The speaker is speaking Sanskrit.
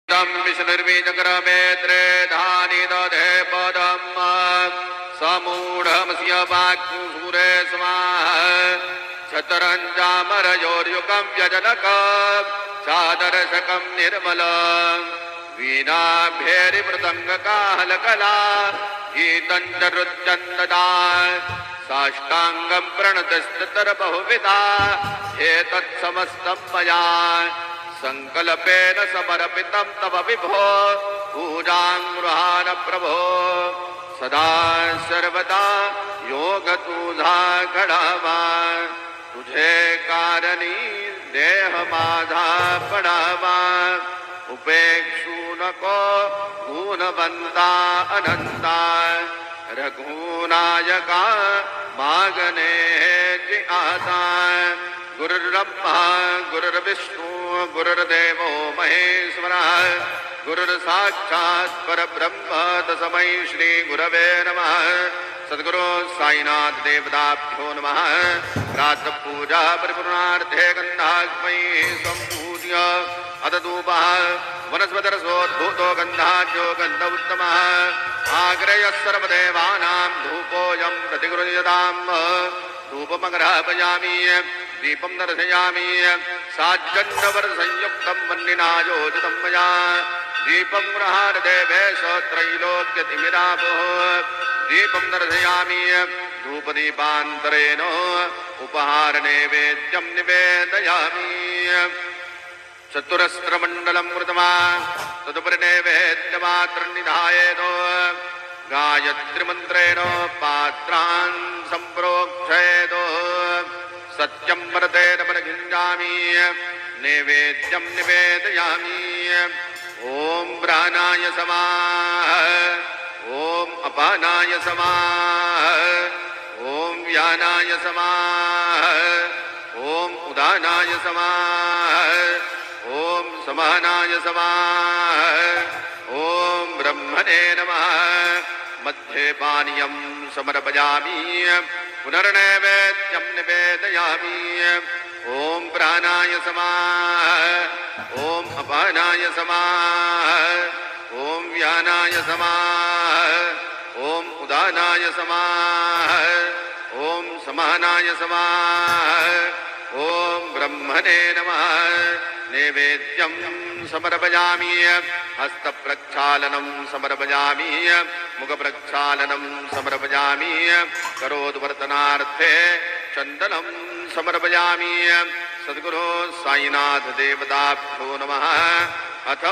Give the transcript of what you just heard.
विष्णुर्वीचक्रमेत्रे धानि दधे पदम् समूढमस्य वाक्सूरे स्वाहा चतरञ्जामरयोर्युगं व्यजनकं चादर्शकं निर्मलं वीणाभेरिमृदङ्गकाहलकला गीतं च रुच्यन्तदा साष्टाङ्गं प्रणतस्ततर्बहुविधा एतत्समस्तं मया संकल्पेन समर्पितं तव विभो पूजां गृहाण प्रभो सदा सर्वदा योग तुझा घडावा तुझे कारणी देह माझा पडावा उपेक्षू नको गुणवंता अनंता रघुनायका मागणे ची आता गुरुर्ब्रह्मा गुरुर्विष्णु गुरुर्देवो महेश्वरः गुरुर्साक्षात् परब्रह्म तस्मै श्री गुरवे नमः। सद्गुरु साईनाथ देवताभ्यो नमः। प्रातः पूजा परिपूर्णार्थे गन्धाग्मयी सम्पूज्य अदधूपः वनस्पतिरसोद्भूतो गन्धाढ्यो गन्ध उत्तमः आग्रयः सर्वदेवानां धूपोऽयं प्रतिगृह्यताम्। धूपमग्रापयामि दीपं दर्शयामि साज्जन्यवरसंयुक्तं वह्निना योजितं मया दीपं गृहाण देवेश त्रैलोक्यतिमिरावः दीपं दर्शयामि धूपदीपान्तरेण उपहारनैवेद्यं निवेदयामि। चतुरस्रमण्डलं कृत्वा तदुपरि नैवेद्यमात्रं निधायेत् गायत्रीमन्त्रेण पात्रान् सम्प्रोक्षयेत् सत्यं वरतेन परिगृह्णामि नैवेद्यं निवेदयामि। ॐ प्राणाय समाः ॐ अपानाय समाः ॐ व्यानाय समाः ॐ उदानाय समाः ॐ समानाय समाः ॐ ब्रह्मणे नमः। मध्ये पानीयं समर्पयामि पुनर्नैवेद्यं निवेदयामि। ॐ प्राणाय समाः ॐ अपानाय समाः ॐ व्यानाय समाः ॐ उदानाय समाः ॐ समानाय समाः ॐ ब्रह्मणे नमः। नैवेद्यं समर्पयामि हस्तप्रक्षालनं समर्पयामि मुखप्रक्षालनं समर्पयामि करोद्वर्तनार्थे चन्दनं समर्पयामि। सद्गुरो साईनाथ देवताभ्यो नमः। अथ